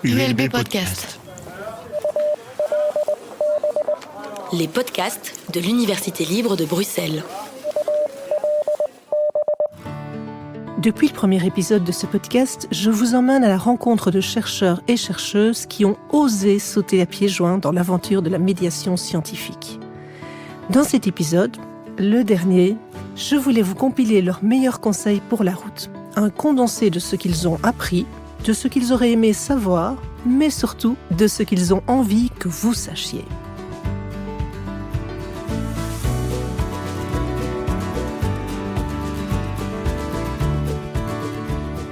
ULB Podcast. Les podcasts de l'Université libre de Bruxelles. Depuis le premier épisode de ce podcast, je vous emmène à la rencontre de chercheurs et chercheuses qui ont osé sauter à pieds joints dans l'aventure de la médiation scientifique. Dans cet épisode, le dernier, je voulais vous compiler leurs meilleurs conseils pour la route. Un condensé de ce qu'ils ont appris, de ce qu'ils auraient aimé savoir, mais surtout de ce qu'ils ont envie que vous sachiez.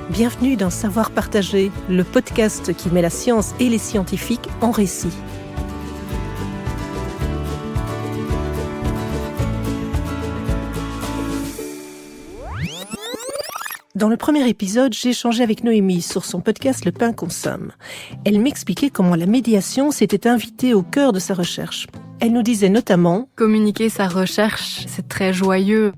Bienvenue dans Savoir Partagé, le podcast qui met la science et les scientifiques en récit. Dans le premier épisode, j'ai échangé avec Noémie sur son podcast Le Pain Consomme. Elle m'expliquait comment la médiation s'était invitée au cœur de sa recherche. Elle nous disait notamment « Communiquer sa recherche, c'est très joyeux ».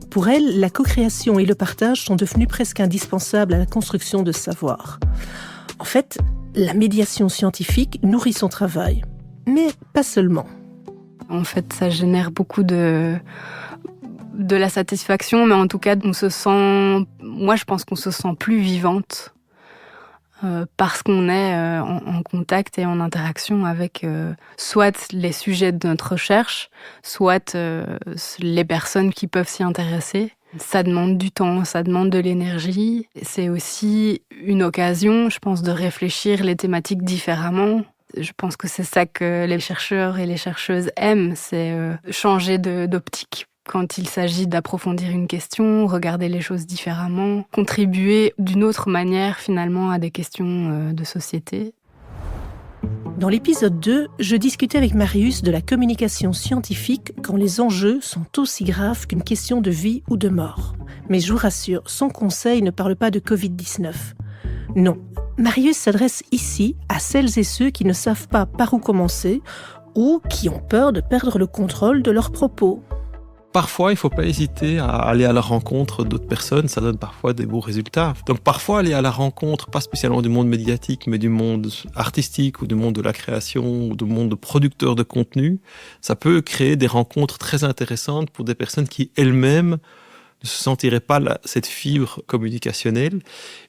Pour elle, la co-création et le partage sont devenus presque indispensables à la construction de savoir. En fait, la médiation scientifique nourrit son travail, mais pas seulement. En fait, ça génère beaucoup de la satisfaction, mais en tout cas, moi je pense qu'on se sent plus vivante parce qu'on est en contact et en interaction avec soit les sujets de notre recherche, soit les personnes qui peuvent s'y intéresser. Ça demande du temps, ça demande de l'énergie. C'est aussi une occasion, je pense, de réfléchir les thématiques différemment. Je pense que c'est ça que les chercheurs et les chercheuses aiment, c'est changer d'optique. Quand il s'agit d'approfondir une question, regarder les choses différemment, contribuer d'une autre manière finalement à des questions de société. Dans l'épisode 2, je discutais avec Marius de la communication scientifique quand les enjeux sont aussi graves qu'une question de vie ou de mort. Mais je vous rassure, son conseil ne parle pas de Covid-19. Non, Marius s'adresse ici à celles et ceux qui ne savent pas par où commencer ou qui ont peur de perdre le contrôle de leurs propos. Parfois, il ne faut pas hésiter à aller à la rencontre d'autres personnes, ça donne parfois des beaux résultats. Donc parfois, aller à la rencontre, pas spécialement du monde médiatique, mais du monde artistique ou du monde de la création ou du monde de producteurs de contenu, ça peut créer des rencontres très intéressantes pour des personnes qui elles-mêmes ne se sentiraient pas cette fibre communicationnelle.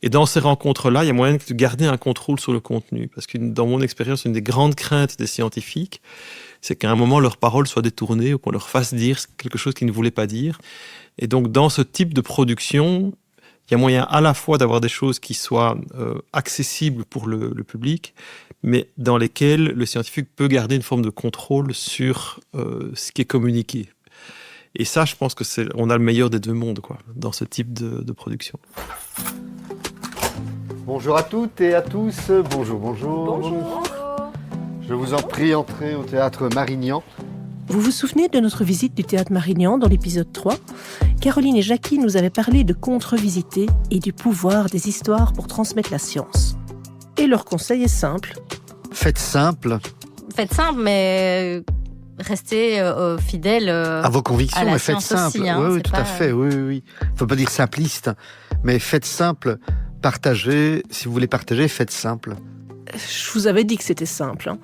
Et dans ces rencontres-là, il y a moyen de garder un contrôle sur le contenu. Parce que dans mon expérience, une des grandes craintes des scientifiques, c'est qu'à un moment, leurs paroles soient détournées ou qu'on leur fasse dire quelque chose qu'ils ne voulaient pas dire. Et donc, dans ce type de production, il y a moyen à la fois d'avoir des choses qui soient accessibles pour le public, mais dans lesquelles le scientifique peut garder une forme de contrôle sur ce qui est communiqué. Et ça, je pense qu'on a le meilleur des deux mondes, quoi, dans ce type de production. Bonjour à toutes et à tous. Bonjour. Bonjour. Je vous en prie, entrez au théâtre Marignan. Vous vous souvenez de notre visite du théâtre Marignan dans l'épisode 3 ? Caroline et Jackie nous avaient parlé de contre-visiter et du pouvoir des histoires pour transmettre la science. Et leur conseil est simple. Faites simple. Faites simple, mais restez fidèle à vos convictions, à la mais faites science simple. aussi, hein, oui, tout à fait. Oui. Faut pas dire simpliste, mais faites simple. Partagez. Si vous voulez partager, faites simple. Je vous avais dit que c'était simple. Hein.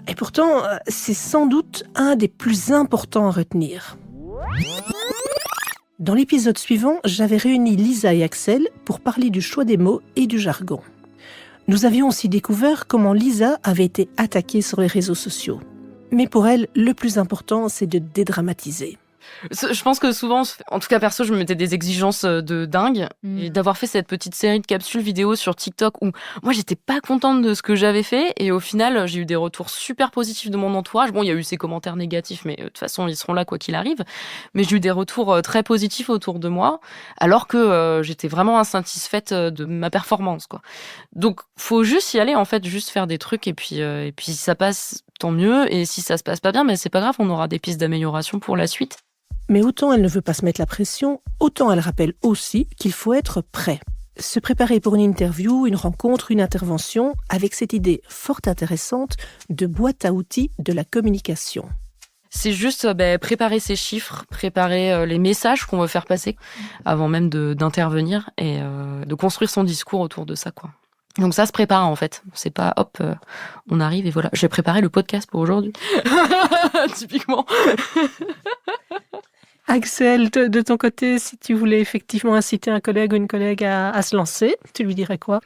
Et pourtant, c'est sans doute un des plus importants à retenir. Dans l'épisode suivant, j'avais réuni Lisa et Axel pour parler du choix des mots et du jargon. Nous avions aussi découvert comment Lisa avait été attaquée sur les réseaux sociaux. Mais pour elle, le plus important, c'est de dédramatiser. Je pense que souvent, en tout cas perso, je me mettais des exigences de dingue. Et d'avoir fait cette petite série de capsules vidéo sur TikTok où moi, j'étais pas contente de ce que j'avais fait. Et au final, j'ai eu des retours super positifs de mon entourage. Bon, il y a eu ces commentaires négatifs, mais de toute façon, ils seront là quoi qu'il arrive. Mais j'ai eu des retours très positifs autour de moi, alors que j'étais vraiment insatisfaite de ma performance, quoi. Donc, faut juste y aller, en fait, juste faire des trucs. Et puis si ça passe, tant mieux. Et si ça se passe pas bien, mais c'est pas grave, on aura des pistes d'amélioration pour la suite. Mais autant elle ne veut pas se mettre la pression, autant elle rappelle aussi qu'il faut être prêt. Se préparer pour une interview, une rencontre, une intervention, avec cette idée fort intéressante de boîte à outils de la communication. C'est juste préparer ses chiffres, préparer les messages qu'on veut faire passer avant même d'intervenir et de construire son discours autour de ça, quoi. Donc ça se prépare en fait. C'est pas hop, on arrive et voilà. J'ai préparé le podcast pour aujourd'hui. Typiquement. Axel, de ton côté, si tu voulais effectivement inciter un collègue ou une collègue à se lancer, tu lui dirais quoi ?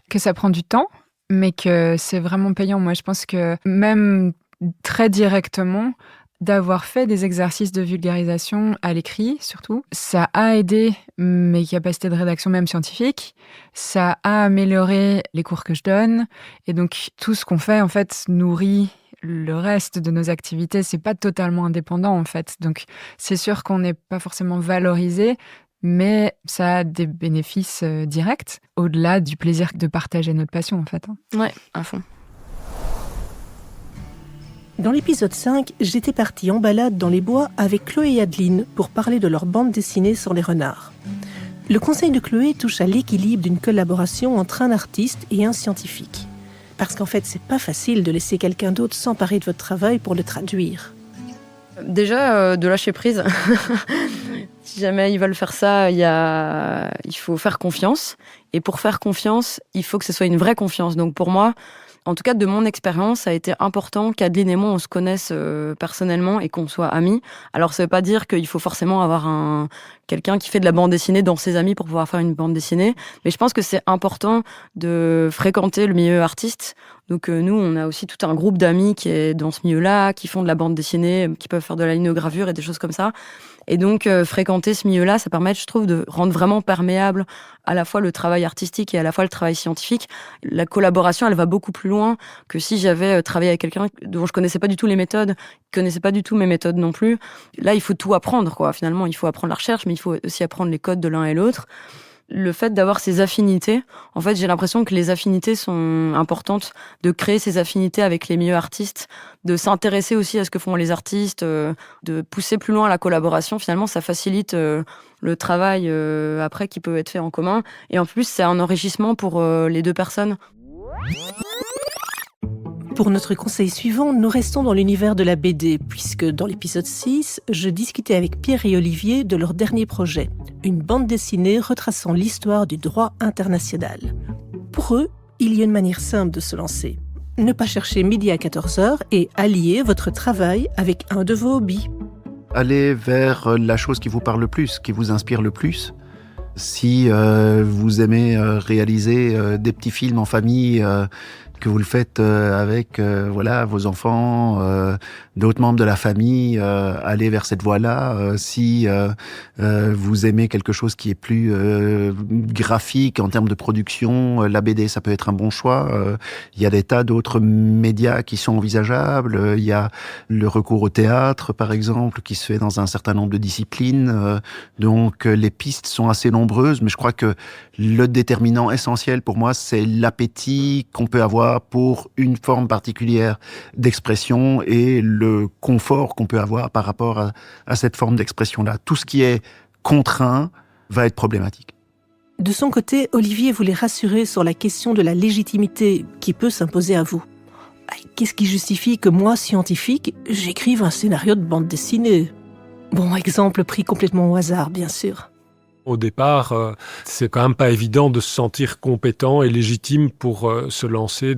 Que ça prend du temps, mais que c'est vraiment payant. Moi, je pense que même très directement, d'avoir fait des exercices de vulgarisation à l'écrit, surtout, ça a aidé mes capacités de rédaction, même scientifiques. Ça a amélioré les cours que je donne. Et donc, tout ce qu'on fait, en fait, nourrit le reste de nos activités. C'est pas totalement indépendant, en fait. Donc, c'est sûr qu'on n'est pas forcément valorisé, mais ça a des bénéfices directs, au-delà du plaisir de partager notre passion, en fait. Ouais, à fond. Dans l'épisode 5, j'étais partie en balade dans les bois avec Chloé et Adeline pour parler de leur bande dessinée sur les renards. Le conseil de Chloé touche à l'équilibre d'une collaboration entre un artiste et un scientifique. Parce qu'en fait, c'est pas facile de laisser quelqu'un d'autre s'emparer de votre travail pour le traduire. Déjà, de lâcher prise. Si jamais ils veulent faire ça, il faut faire confiance. Et pour faire confiance, il faut que ce soit une vraie confiance. Donc pour moi, en tout cas, de mon expérience, ça a été important qu'Adeline et moi, on se connaisse personnellement et qu'on soit amis. Alors, ça veut pas dire qu'il faut forcément avoir quelqu'un qui fait de la bande dessinée dans ses amis pour pouvoir faire une bande dessinée. Mais je pense que c'est important de fréquenter le milieu artiste. Donc, nous, on a aussi tout un groupe d'amis qui est dans ce milieu-là, qui font de la bande dessinée, qui peuvent faire de la linogravure et des choses comme ça. Et donc, fréquenter ce milieu-là, ça permet, je trouve, de rendre vraiment perméable à la fois le travail artistique et à la fois le travail scientifique. La collaboration, elle va beaucoup plus loin que si j'avais travaillé avec quelqu'un dont je connaissais pas du tout les méthodes, qui connaissait pas du tout mes méthodes non plus. Là, il faut tout apprendre, quoi. Finalement, il faut apprendre la recherche, mais il faut aussi apprendre les codes de l'un et l'autre. Le fait d'avoir ces affinités, en fait, j'ai l'impression que les affinités sont importantes, de créer ces affinités avec les milieux artistes, de s'intéresser aussi à ce que font les artistes, de pousser plus loin la collaboration. Finalement, ça facilite le travail après qui peut être fait en commun. Et en plus, c'est un enrichissement pour les deux personnes. Pour notre conseil suivant, nous restons dans l'univers de la BD, puisque dans l'épisode 6, je discutais avec Pierre et Olivier de leur dernier projet, une bande dessinée retraçant l'histoire du droit international. Pour eux, il y a une manière simple de se lancer. Ne pas chercher midi à 14h et allier votre travail avec un de vos hobbies. Allez vers la chose qui vous parle le plus, qui vous inspire le plus. Si vous aimez réaliser des petits films en famille, que vous le faites avec vos enfants, d'autres membres de la famille, allez vers cette voie-là. Si vous aimez quelque chose qui est plus graphique en termes de production, la BD, ça peut être un bon choix. Il y a des tas d'autres médias qui sont envisageables. Il y a le recours au théâtre, par exemple, qui se fait dans un certain nombre de disciplines. Donc, les pistes sont assez nombreuses, mais je crois que le déterminant essentiel pour moi, c'est l'appétit qu'on peut avoir pour une forme particulière d'expression et le confort qu'on peut avoir par rapport à cette forme d'expression-là. Tout ce qui est contraint va être problématique. De son côté, Olivier voulait rassurer sur la question de la légitimité qui peut s'imposer à vous. Qu'est-ce qui justifie que moi, scientifique, j'écrive un scénario de bande dessinée ? Bon, exemple pris complètement au hasard, bien sûr. Au départ, c'est quand même pas évident de se sentir compétent et légitime pour se lancer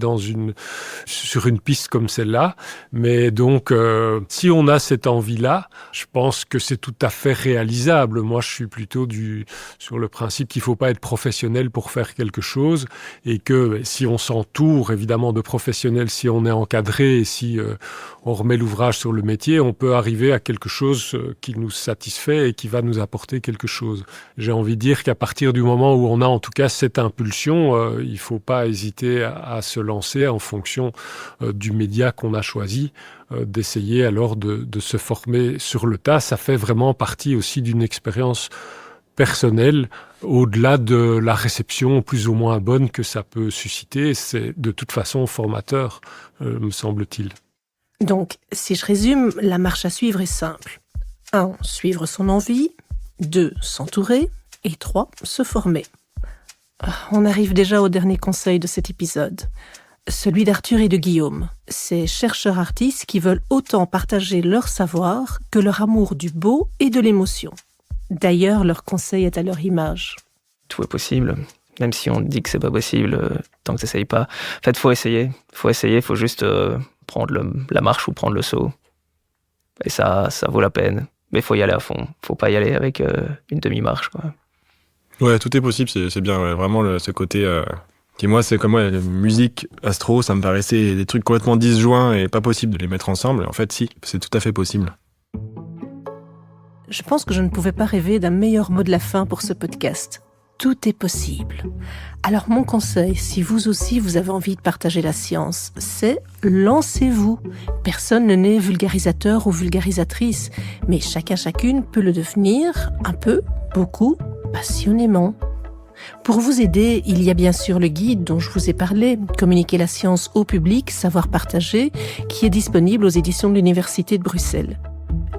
sur une piste comme celle-là. Mais donc, si on a cette envie-là, je pense que c'est tout à fait réalisable. Moi, je suis plutôt sur le principe qu'il faut pas être professionnel pour faire quelque chose et que si on s'entoure évidemment de professionnels, si on est encadré et si on remet l'ouvrage sur le métier, on peut arriver à quelque chose qui nous satisfait et qui va nous apporter quelque chose. J'ai envie de dire qu'à partir du moment où on a en tout cas cette impulsion, il ne faut pas hésiter à se lancer en fonction du média qu'on a choisi, d'essayer alors de se former sur le tas. Ça fait vraiment partie aussi d'une expérience personnelle, au-delà de la réception plus ou moins bonne que ça peut susciter. C'est de toute façon formateur, me semble-t-il. Donc, si je résume, la marche à suivre est simple. 1. Suivre son envie. 2. S'entourer. Et 3. Se former. On arrive déjà au dernier conseil de cet épisode. Celui d'Arthur et de Guillaume. Ces chercheurs-artistes qui veulent autant partager leur savoir que leur amour du beau et de l'émotion. D'ailleurs, leur conseil est à leur image. Tout est possible. Même si on dit que c'est pas possible, tant que t'essayes pas. En fait, faut essayer. Faut juste prendre la marche ou prendre le saut. Et ça vaut la peine. Mais faut y aller à fond. Faut pas y aller avec une demi-marche, quoi. Ouais, tout est possible, c'est bien. Ouais. Vraiment, ce côté... qui, moi, c'est comme moi, la musique, astro, ça me paraissait des trucs complètement disjoints et pas possible de les mettre ensemble. Et en fait, si, c'est tout à fait possible. Je pense que je ne pouvais pas rêver d'un meilleur mot de la fin pour ce podcast. Tout est possible. Alors mon conseil, si vous aussi vous avez envie de partager la science, c'est lancez-vous. Personne ne naît vulgarisateur ou vulgarisatrice, mais chacune peut le devenir un peu, beaucoup, passionnément. Pour vous aider, il y a bien sûr le guide dont je vous ai parlé, Communiquer la science au public, savoir partager, qui est disponible aux éditions de l'Université de Bruxelles.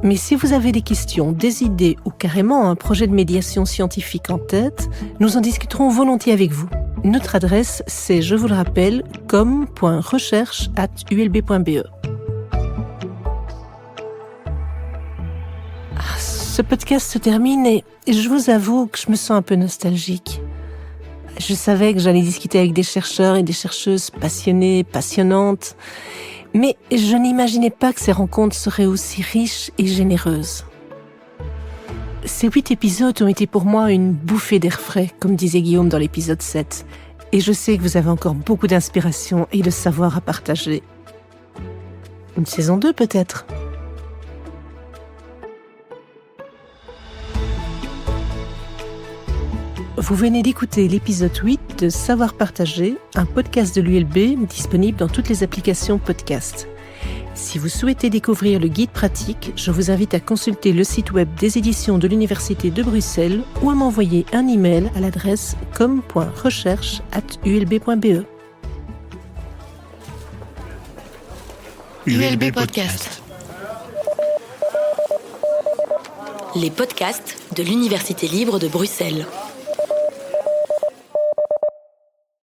Mais si vous avez des questions, des idées ou carrément un projet de médiation scientifique en tête, nous en discuterons volontiers avec vous. Notre adresse, c'est, je vous le rappelle, com.recherche@ulb.be. Ce podcast se termine et je vous avoue que je me sens un peu nostalgique. Je savais que j'allais discuter avec des chercheurs et des chercheuses passionnés, passionnantes, mais je n'imaginais pas que ces rencontres seraient aussi riches et généreuses. Ces 8 épisodes ont été pour moi une bouffée d'air frais, comme disait Guillaume dans l'épisode 7. Et je sais que vous avez encore beaucoup d'inspiration et de savoir à partager. Une saison 2 peut-être ? Vous venez d'écouter l'épisode 8 de Savoir partager, un podcast de l'ULB disponible dans toutes les applications podcast. Si vous souhaitez découvrir le guide pratique, je vous invite à consulter le site web des éditions de l'Université de Bruxelles ou à m'envoyer un email à l'adresse com.recherche@ulb.be. ULB Podcast. Les podcasts de l'Université libre de Bruxelles.